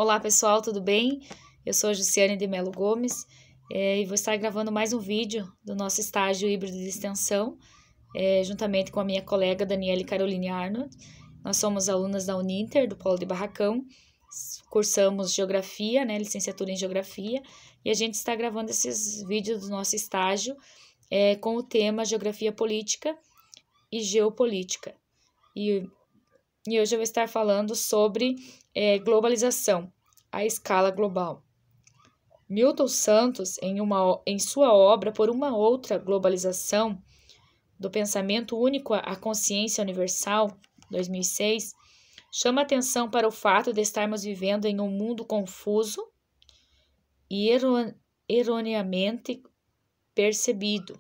Olá pessoal, tudo bem? Eu sou a Jussiane de Melo Gomes e vou estar gravando mais um vídeo do nosso estágio híbrido de extensão, juntamente com a minha colega Daniele Caroline Arnold. Nós somos alunas da Uninter, do Polo de Barracão, cursamos Geografia, licenciatura em Geografia, e a gente está gravando esses vídeos do nosso estágio com o tema Geografia Política e Geopolítica. E hoje eu vou estar falando sobre globalização, a escala global. Milton Santos, em sua obra Por uma Outra Globalização, do Pensamento Único à Consciência Universal, 2006, chama atenção para o fato de estarmos vivendo em um mundo confuso e erroneamente percebido.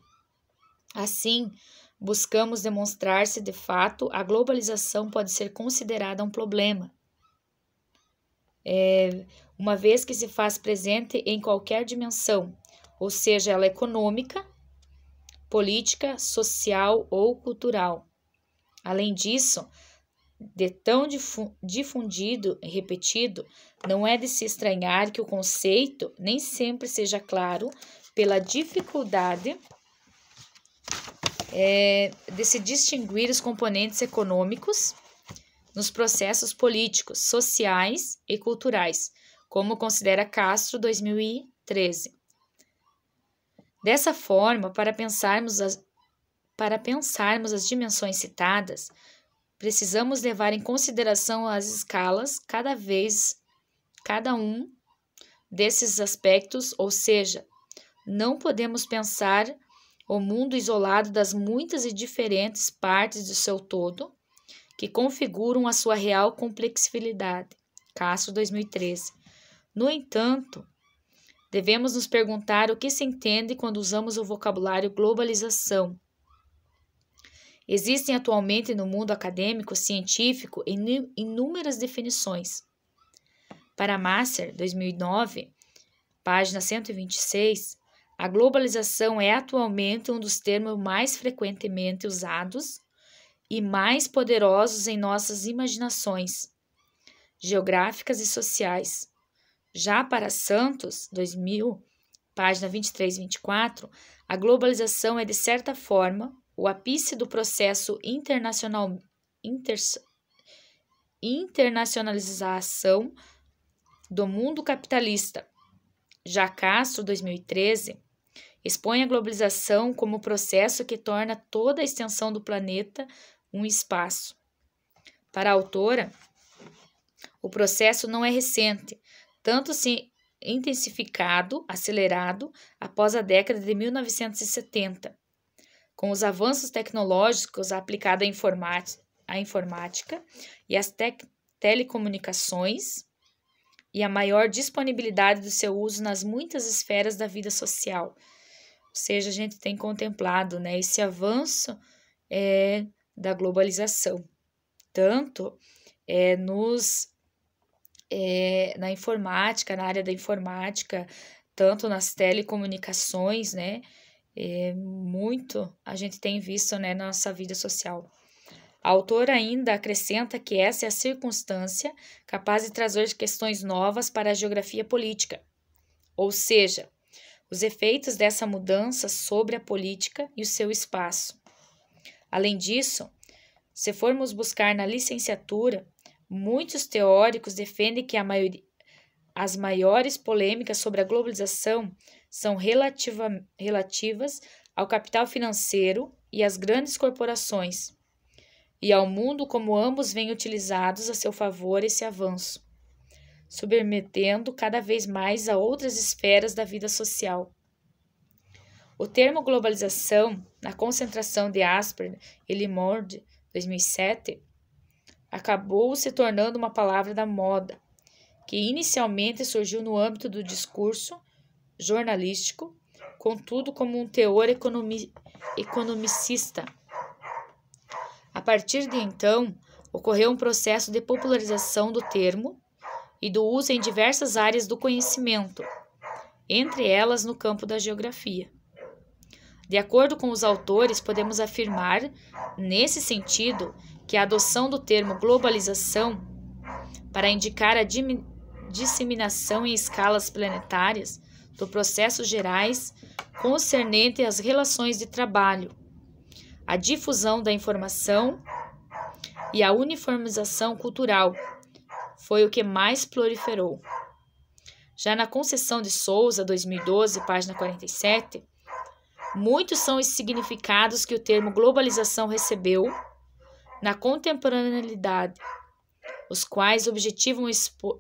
Assim, buscamos demonstrar se de fato a globalização pode ser considerada um problema, uma vez que se faz presente em qualquer dimensão, ou seja, ela econômica, política, social ou cultural. Além disso, de tão difundido e repetido, não é de se estranhar que o conceito nem sempre seja claro pela dificuldade de se distinguir os componentes econômicos nos processos políticos, sociais e culturais, como considera Castro, 2013. Dessa forma, para pensarmos as dimensões citadas, precisamos levar em consideração as escalas, cada um desses aspectos, ou seja, não podemos pensar o mundo isolado das muitas e diferentes partes do seu todo, que configuram a sua real complexibilidade. Castro, 2013. No entanto, devemos nos perguntar o que se entende quando usamos o vocabulário globalização. Existem atualmente no mundo acadêmico científico inúmeras definições. Para Masser, 2009, página 126, a globalização é atualmente um dos termos mais frequentemente usados e mais poderosos em nossas imaginações geográficas e sociais. Já para Santos, 2000, página 23 e 24, a globalização é, de certa forma, o ápice do processo internacionalização do mundo capitalista. Já Castro, 2013, expõe a globalização como o processo que torna toda a extensão do planeta um espaço. Para a autora, o processo não é recente, tanto se intensificado, acelerado, após a década de 1970, com os avanços tecnológicos aplicados à informática e às telecomunicações e a maior disponibilidade do seu uso nas muitas esferas da vida social. Ou seja, a gente tem contemplado esse avanço da globalização, tanto na informática, na área da informática, tanto nas telecomunicações, muito a gente tem visto na nossa vida social. A autora ainda acrescenta que essa é a circunstância capaz de trazer questões novas para a geografia política, ou seja, os efeitos dessa mudança sobre a política e o seu espaço. Além disso, se formos buscar na licenciatura, muitos teóricos defendem que as maiores polêmicas sobre a globalização são relativas ao capital financeiro e às grandes corporações, e ao mundo como ambos vêm utilizados a seu favor esse avanço, submetendo cada vez mais a outras esferas da vida social. O termo globalização, na concentração de Asper e Limord, 2007, acabou se tornando uma palavra da moda, que inicialmente surgiu no âmbito do discurso jornalístico, contudo como um teor economicista. A partir de então, ocorreu um processo de popularização do termo e do uso em diversas áreas do conhecimento, entre elas no campo da geografia. De acordo com os autores, podemos afirmar, nesse sentido, que a adoção do termo globalização para indicar a disseminação em escalas planetárias do processos gerais concernente às relações de trabalho, a difusão da informação e a uniformização cultural foi o que mais proliferou. Já na Conceição de Souza, 2012, página 47, muitos são os significados que o termo globalização recebeu na contemporaneidade, os quais objetivam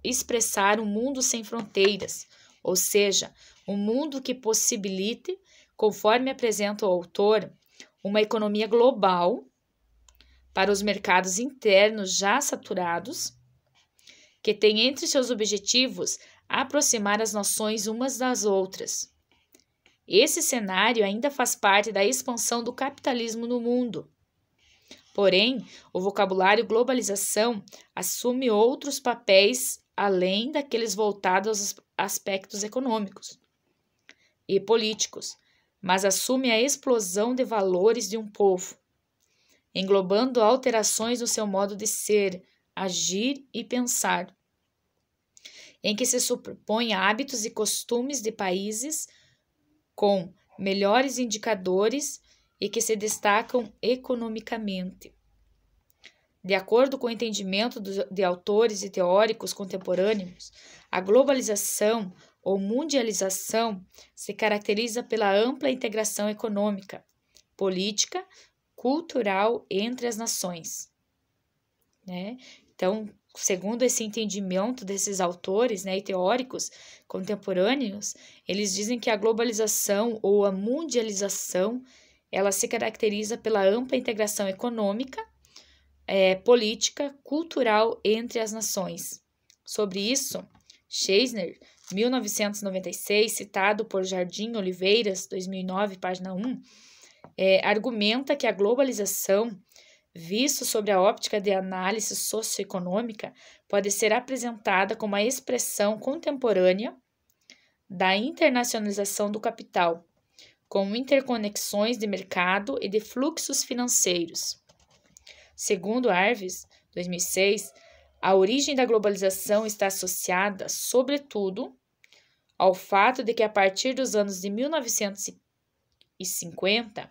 expressar um mundo sem fronteiras, ou seja, um mundo que possibilite, conforme apresenta o autor, uma economia global para os mercados internos já saturados, que tem entre seus objetivos aproximar as nações umas das outras. Esse cenário ainda faz parte da expansão do capitalismo no mundo. Porém, o vocabulário globalização assume outros papéis além daqueles voltados aos aspectos econômicos e políticos, mas assume a explosão de valores de um povo, englobando alterações no seu modo de ser, agir e pensar, em que se superpõem hábitos e costumes de países com melhores indicadores e que se destacam economicamente. De acordo com o entendimento de autores e teóricos contemporâneos, a globalização ou mundialização se caracteriza pela ampla integração econômica, política, cultural entre as nações. Então, segundo esse entendimento desses autores, e teóricos contemporâneos, eles dizem que a globalização ou a mundialização ela se caracteriza pela ampla integração econômica, política, cultural entre as nações. Sobre isso, Scheisner, 1996, citado por Jardim Oliveiras, 2009, página 1, argumenta que a globalização, visto sobre a óptica de análise socioeconômica, pode ser apresentada como a expressão contemporânea da internacionalização do capital, com interconexões de mercado e de fluxos financeiros. Segundo Arves, 2006, a origem da globalização está associada, sobretudo, ao fato de que, a partir dos anos de 1950,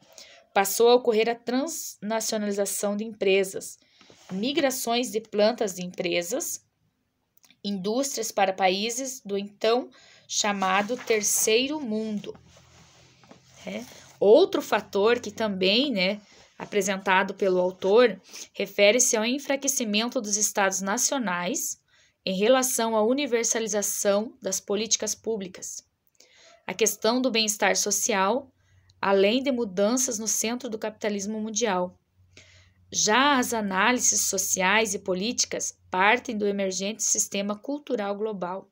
passou a ocorrer a transnacionalização de empresas, migrações de plantas de empresas, indústrias para países do então chamado Terceiro Mundo. Outro fator que também, apresentado pelo autor, refere-se ao enfraquecimento dos Estados nacionais em relação à universalização das políticas públicas, a questão do bem-estar social, além de mudanças no centro do capitalismo mundial. Já as análises sociais e políticas partem do emergente sistema cultural global,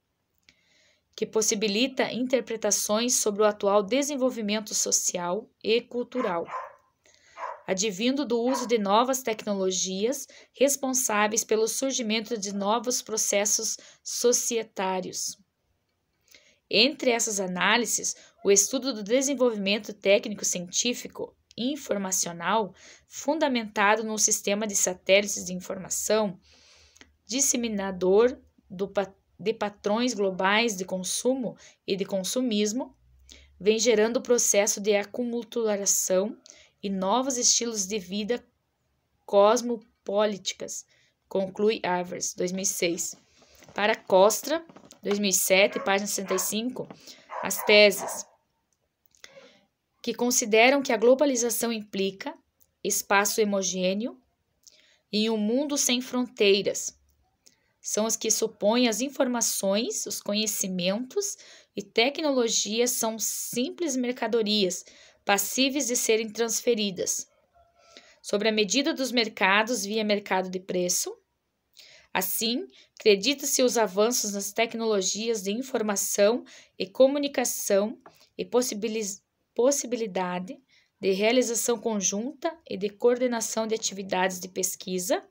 que possibilita interpretações sobre o atual desenvolvimento social e cultural, advindo do uso de novas tecnologias responsáveis pelo surgimento de novos processos societários. Entre essas análises, o estudo do desenvolvimento técnico-científico informacional, fundamentado num sistema de satélites de informação, disseminador de patrões globais de consumo e de consumismo, vem gerando o processo de acumulação e novos estilos de vida cosmopolíticas, conclui Arves, 2006. Para Costra, 2007, página 65, as teses que consideram que a globalização implica espaço homogêneo e um mundo sem fronteiras. São as que supõem as informações, os conhecimentos e tecnologias são simples mercadorias, passíveis de serem transferidas. Sobre a medida dos mercados via mercado de preço. Assim, acredita-se os avanços nas tecnologias de informação e comunicação e possibilidade de realização conjunta e de coordenação de atividades de pesquisa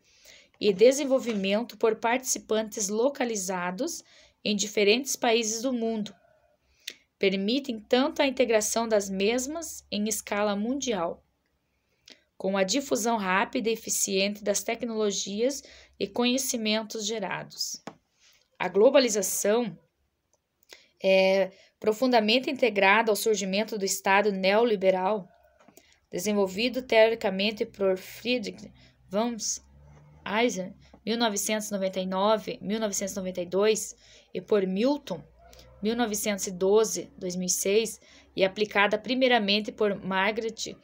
e desenvolvimento por participantes localizados em diferentes países do mundo. Permitem tanto a integração das mesmas em escala mundial, com a difusão rápida e eficiente das tecnologias e conhecimentos gerados. A globalização é profundamente integrada ao surgimento do Estado neoliberal, desenvolvido teoricamente por Friedrich von Hayek, 1999-1992, e por Milton, 1912-2006, e aplicada primeiramente por Margaret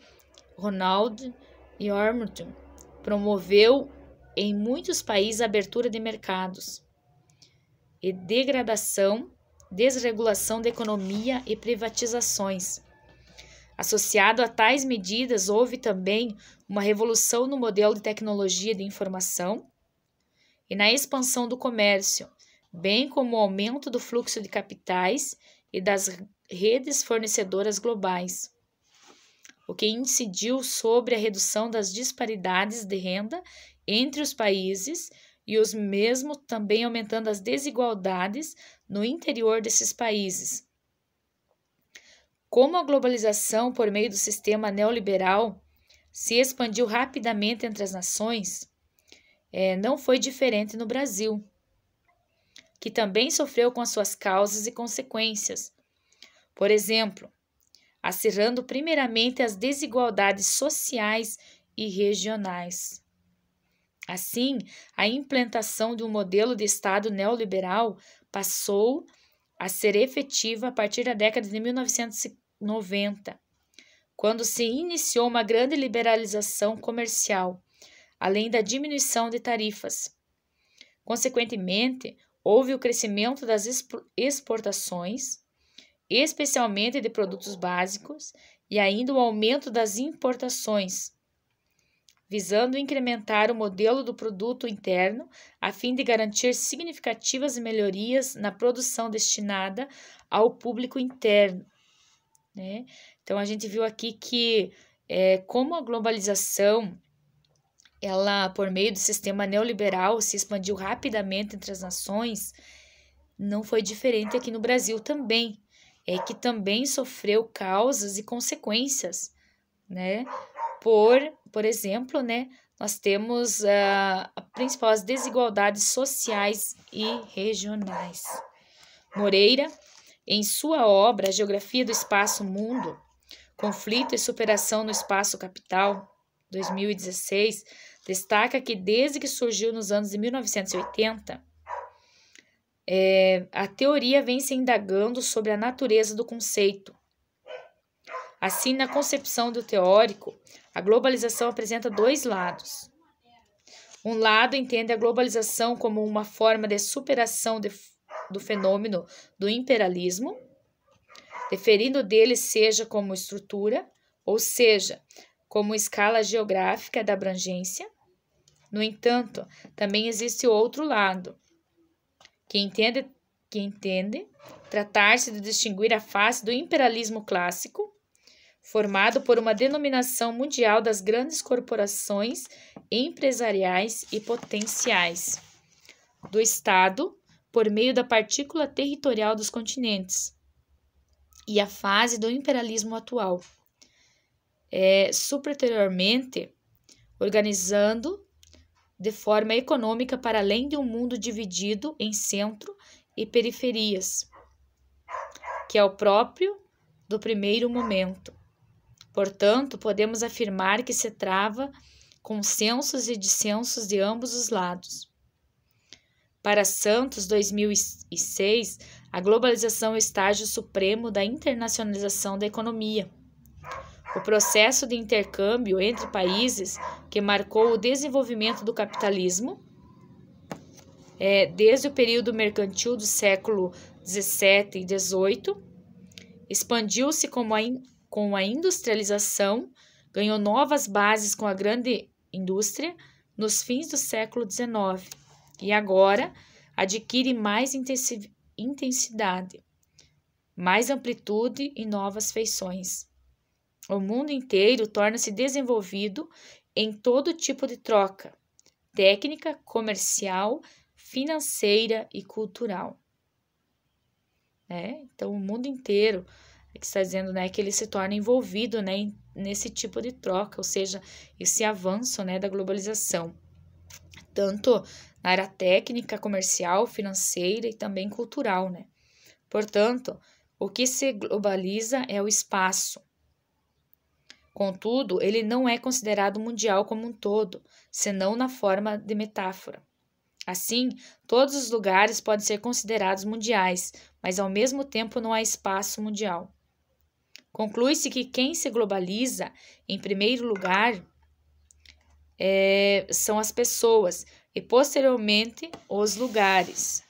Ronald Yormington, promoveu em muitos países a abertura de mercados e desregulação da economia e privatizações. Associado a tais medidas, houve também uma revolução no modelo de tecnologia de informação e na expansão do comércio, bem como o aumento do fluxo de capitais e das redes fornecedoras globais, o que incidiu sobre a redução das disparidades de renda entre os países e os mesmos também aumentando as desigualdades no interior desses países. Como a globalização por meio do sistema neoliberal se expandiu rapidamente entre as nações, não foi diferente no Brasil, que também sofreu com as suas causas e consequências. Por exemplo, acirrando primeiramente as desigualdades sociais e regionais. Assim, a implantação de um modelo de Estado neoliberal passou a ser efetiva a partir da década de 1990, quando se iniciou uma grande liberalização comercial, além da diminuição de tarifas. Consequentemente, houve o crescimento das exportações, especialmente de produtos básicos, e ainda o aumento das importações, visando incrementar o modelo do produto interno a fim de garantir significativas melhorias na produção destinada ao público interno, né? Então, a gente viu aqui que como a globalização, ela, por meio do sistema neoliberal, se expandiu rapidamente entre as nações, não foi diferente aqui no Brasil também, que também sofreu causas e consequências, né? Por exemplo, né, nós temos as desigualdades sociais e regionais. Moreira, em sua obra Geografia do Espaço-Mundo, Conflito e Superação no Espaço Capital, 2016, destaca que desde que surgiu nos anos de 1980, a teoria vem se indagando sobre a natureza do conceito. Assim, na concepção do teórico, a globalização apresenta dois lados. Um lado entende a globalização como uma forma de superação do fenômeno do imperialismo, deferindo dele seja como estrutura, ou seja, como escala geográfica da abrangência. No entanto, também existe outro lado, que entende tratar-se de distinguir a face do imperialismo clássico, formado por uma denominação mundial das grandes corporações empresariais e potenciais, do Estado por meio da partícula territorial dos continentes, e a fase do imperialismo atual, superiormente organizando de forma econômica para além de um mundo dividido em centro e periferias, que é o próprio do primeiro momento. Portanto, podemos afirmar que se trava consensos e dissensos de ambos os lados. Para Santos, 2006, a globalização é o estágio supremo da internacionalização da economia. O processo de intercâmbio entre países que marcou o desenvolvimento do capitalismo, desde o período mercantil do século XVII e XVIII, expandiu-se com a industrialização, ganhou novas bases com a grande indústria nos fins do século XIX e agora adquire mais intensidade, mais amplitude e novas feições. O mundo inteiro torna-se desenvolvido em todo tipo de troca, técnica, comercial, financeira e cultural. Então, o mundo inteiro que está dizendo, né, que ele se torna envolvido, né, nesse tipo de troca, ou seja, esse avanço, né, da globalização. tanto na área técnica, comercial, financeira e também cultural, né? Portanto, o que se globaliza é o espaço. Contudo, ele não é considerado mundial como um todo, senão na forma de metáfora. Assim, todos os lugares podem ser considerados mundiais, mas ao mesmo tempo não há espaço mundial. Conclui-se que quem se globaliza, em primeiro lugar, são as pessoas e, posteriormente, os lugares.